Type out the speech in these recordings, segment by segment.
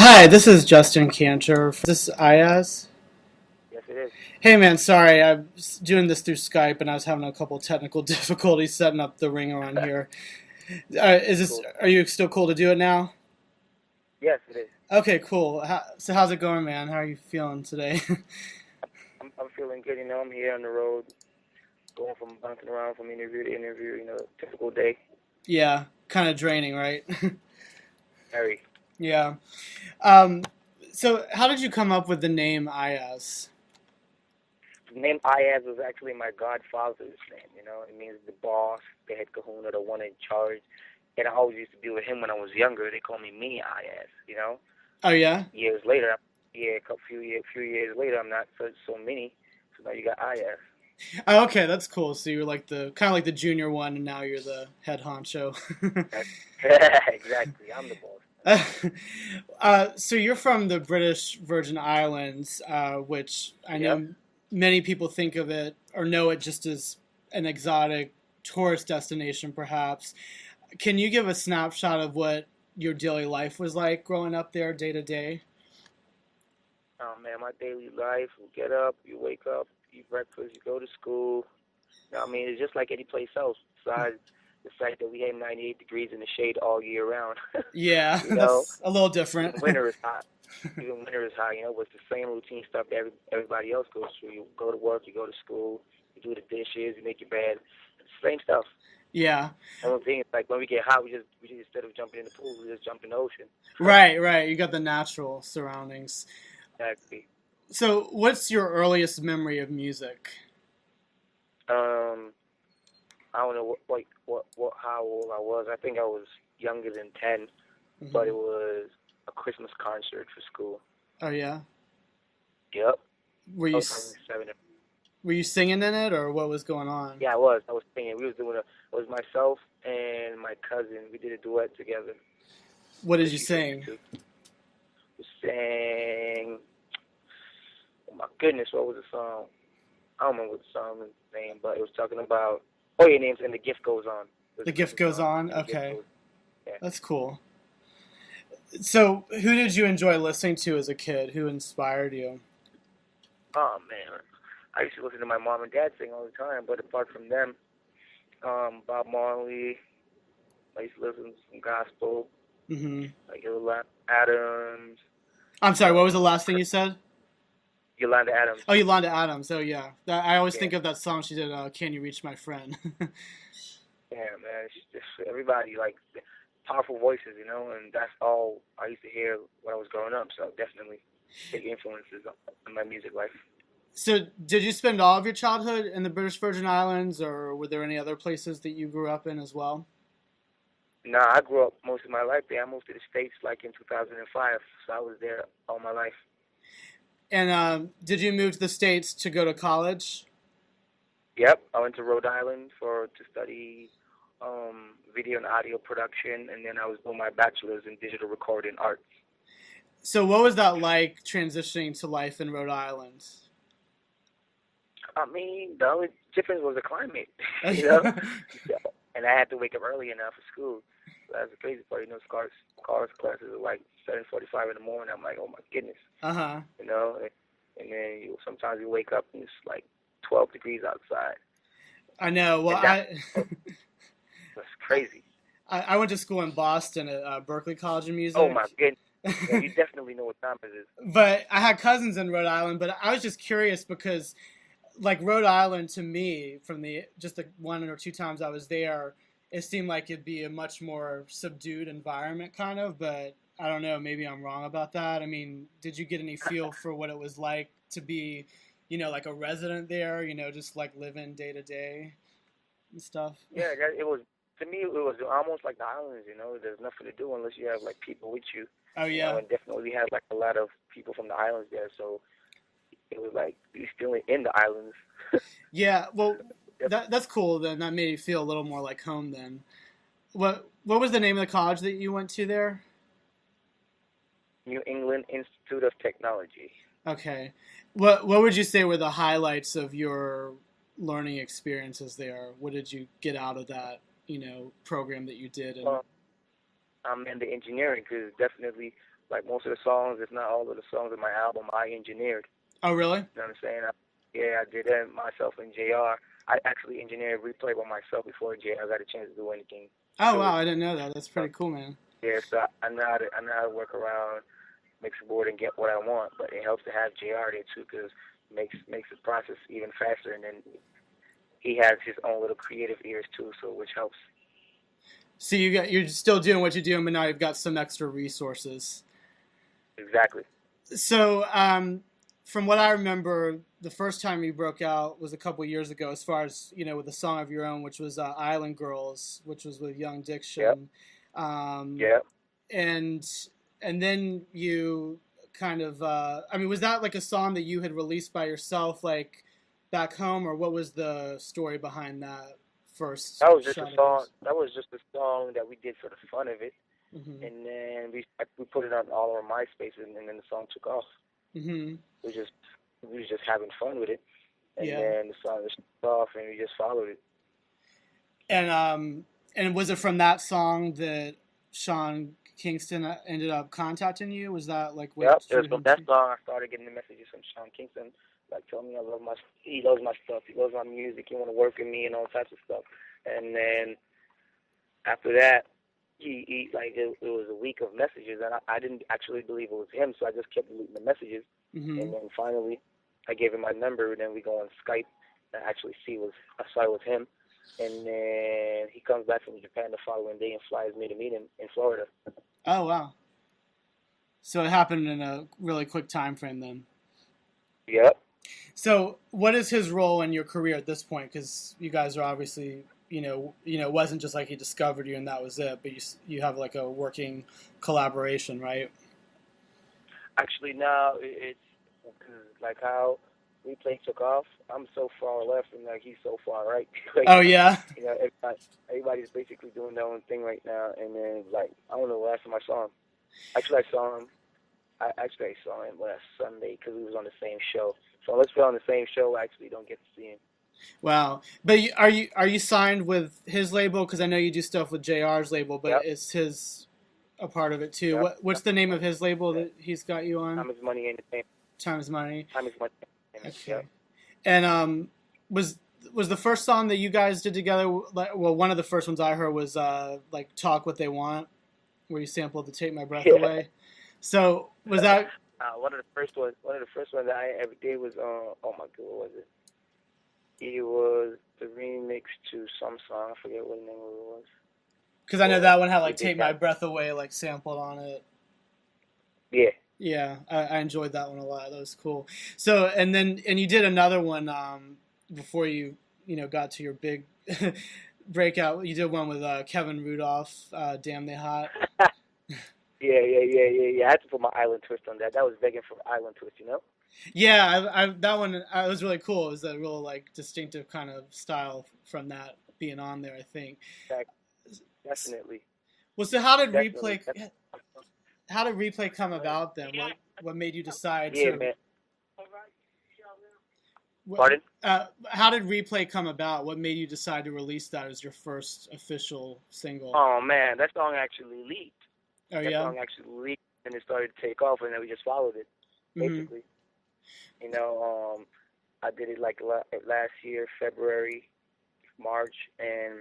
Hi, this is Justin Kantor. Is this Iyaz? Yes, it is. Hey man, sorry, I'm doing this through Skype and I was having a couple technical difficulties setting up the ringer on here. Is this? Cool. Are you still cool to do it now? Yes, it is. Okay, cool. So how's it going, man? How are you feeling today? I'm feeling good. I'm here on the road, going from bouncing around from interview to interview. Typical day. Yeah, kind of draining, right? Very. Yeah. Um, so how did you come up with the name Iyaz? The name Iyaz was actually my godfather's name. It means the boss, the head kahuna, the one in charge. And I always used to be with him when I was younger. They called me Iyaz. Oh yeah. Years later, yeah, a couple few years later, I'm not so many. So now you got Iyaz. Oh, okay, that's cool. So you were like the kind of like the junior one, and now you're the head honcho. Exactly. I'm the boss. So you're from the British Virgin Islands, which I Yep. know many people think of it or know it just as an exotic tourist destination, perhaps. Can you give a snapshot of what your daily life was like growing up there, day to day? Oh man, my daily life, you get up, you wake up, eat breakfast, you go to school. It's just like any place else, besides the fact that we have 98 degrees in the shade all year round. Yeah, you know, that's a little different. even winter is hot. Even winter is hot, but it's the same routine stuff that everybody else goes through. You go to work, you go to school, you do the dishes, you make your bed. It's the same stuff. Yeah, Only thing is like when we get hot, we just instead of jumping in the pool, we just jump in the ocean. right, right. You got the natural surroundings. Exactly. So, what's your earliest memory of music? Um, I don't know how old I was. I think I was younger than 10, but Hmm. it was a Christmas concert for school. Oh yeah. Yep. Were I you was only 7. were you singing in it, or what was going on? Yeah, I was. I was singing. It was myself and my cousin. We did a duet together What did because you she sang sing? too. We sang. Oh my goodness, what was the song? I don't remember what the song was name, but it was talking about oh your names and the gift goes on. It was The a gift Christmas goes song on. and the gift Okay, goes. Yeah. that's cool. So, who did you enjoy listening to as a kid? Who inspired you? Oh man, I used to listen to my mom and dad sing all the time, but apart from them, Bob Marley. I used to listen to some gospel, Hmm. like Yolanda Adams, I'm sorry. What was the last thing Chris, you said? Yolanda Adams. Oh, Yolanda Adams. Oh yeah, I always Yeah, think of that song she did. Can you reach my friend? yeah, man. It's just everybody like powerful voices, and that's all I used to hear when I was growing up. So definitely big influences on my music life. So, did you spend all of your childhood in the British Virgin Islands, or were there any other places that you grew up in as well? Nah, I grew up most of my life there. I moved to the States like in 2005, so I was there all my life. And did you move to the States to go to college? Yep, I went to Rhode Island to study video and audio production, and then I was doing my bachelor's in digital recording arts. So, what was that like transitioning to life in Rhode Island? The only difference was the climate, you know. And I had to wake up early enough for school. So that's the crazy part, Scars classes are like 7:45 in the morning. I'm like, oh my goodness, Uh huh. you know. And then sometimes you wake up and it's like 12 degrees outside, I know. Well, and that's crazy. I went to school in Boston at Berkeley College of Oh my Music, goodness. Yeah, you definitely know what time it is. but I had cousins in Rhode Island. But I was just curious because, like Rhode Island, to me, from the just the one or two times I was there, it seemed like it'd be a much more subdued environment, kind of. But I don't know. Maybe I'm wrong about that. I mean, did you get any feel for what it was like to be, like a resident there? Just like living day to day and stuff. Yeah, it was. To me, it was almost like the islands. There's nothing to do unless you have like people with you. Oh yeah. And definitely we had like a lot of people from the islands there, so it was like we still in the islands. Yeah, well, Yep. that's cool. Then that made you feel a little more like home. Then, what was the name of the college that you went to there? New England Institute of Technology. Okay, what would you say were the highlights of your learning experiences there? What did you get out of that program that you did? And Well, I'm in the engineering because definitely, like most of the songs, if not all of the songs in my album, I engineered. Oh, really? You know what I'm saying? Yeah, I did that myself and JR. I actually engineered Replay by myself before JR got a chance to do anything Oh, to wow, it. I didn't know that. That's So, pretty cool, man. yeah, so I know how to work around, mix a board, and get what I want. But it helps to have JR there too, because makes the process even faster. And then he has his own little creative ears too, so which helps. So you're still doing what you're doing, but now you've got some extra resources. Exactly. So, from what I remember, the first time you broke out was a couple years ago. As far as with a song of your own, which was "Island Girls," which was with Young Yep. Diction, um, Yep. and then you kind of, I mean, was that like a song that you had released by yourself, like back home, or what was the story behind that first That was just shot a of song. yours? That was just a song that we did for the fun of it, Mm-hmm. and then we put it on all our MySpace, and then the song took off. Mm-hmm. We was just having fun with it, and Yeah. then the song just took off, and we just followed it. And was it from that song that Sean Kingston ended up contacting you? Was that like what Yep, it was drew from him that to? song I started getting the messages from Sean Kingston, like telling me he loves my stuff, he loves my music, he want to work with me and all types of stuff. And then after that, he like it was a week of messages, and I didn't actually believe it was him, so I just kept deleting the messages. Mm-hmm. And then finally, I gave him my number, and then we go on Skype and actually I saw it was him. And then he comes back from Japan the following day and flies me to meet him in Florida. Oh, wow. So it happened in a really quick time frame then. Yep. So what is his role in your career at this point? Because you guys are obviously, it wasn't just like he discovered you and that was it, but you have like a working collaboration, right? Actually, now it's like how Replay took off. I'm so far left, and like he's so far right. Like, Oh, yeah. everybody's basically doing their own thing right now. And then like I don't know the last time I saw him. Actually, I saw him. I saw him last Sunday because we was on the same show. So unless we're on the same show, I actually don't get to see him. Wow. But are you signed with his label? Because I know you do stuff with JR's label, but Yep. is his a part of it too? Yep. What's the name of his label that he's got you on? Time is money entertainment. Time is Money. Time is money entertainment. Okay. Yep. And was the first song that you guys did together? Well, one of the first ones I heard was like "Talk What They Want," where you sampled the "Take My Breath Away." So was that? One of the first ones that I ever did was oh my god, what was it? It was the remix to some song. I forget what the name of it was. Because I know that one had like "Take My Breath Away" like sampled on it. Yeah. Yeah, I enjoyed that one a lot. That was cool. So and you did another one before you got to your big breakout. You did one with Kevin Rudolph, "Damn They Hot." Yeah. I had to put my island twist on that. That was begging for island twist, you know? Yeah, I that one was really cool. It was a real like distinctive kind of style from that being on there, I think. Definitely. Well, so how did Definitely. Replay come about then? What made you decide Yeah, to? man. What, Pardon? how did Replay come about? What made you decide to release that as your first official single? Oh man, that song actually leaked. Oh, that yeah? song actually leaked, and it started to take off, and then we just followed it, basically. Mm-hmm. You know, I did it like last year, February, March, and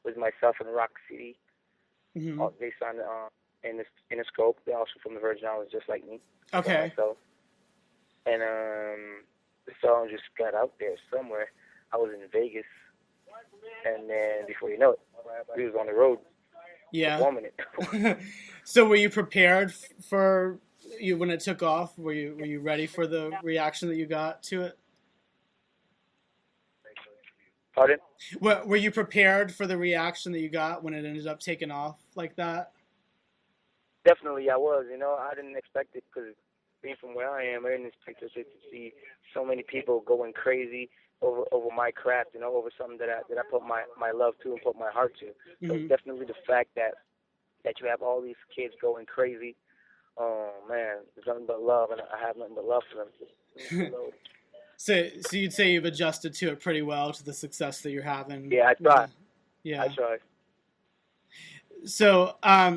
with myself in Rock City. Mm-hmm. They signed in the scope. They're also from the Virgin Islands, just like me. Okay. Myself. And the song just got out there somewhere. I was in Vegas, and then before you know it, we was on the road. Yeah. Performing it. So were you prepared for you when it took off? Were you ready for the reaction that you got to it? Pardon? Were you prepared for the reaction that you got when it ended up taking off like that? Definitely, I was. You know, I didn't expect it because being from where I am, I didn't expect to see so many people going crazy over my craft. You know, over something that I put my love to and put my heart to. So Mm-hmm. definitely the fact that you have all these kids going crazy. Oh man, there's nothing but love, and I have nothing but love for them. So you'd say you've adjusted to it pretty well to the success that you're having. Yeah, I try. Yeah. I try. So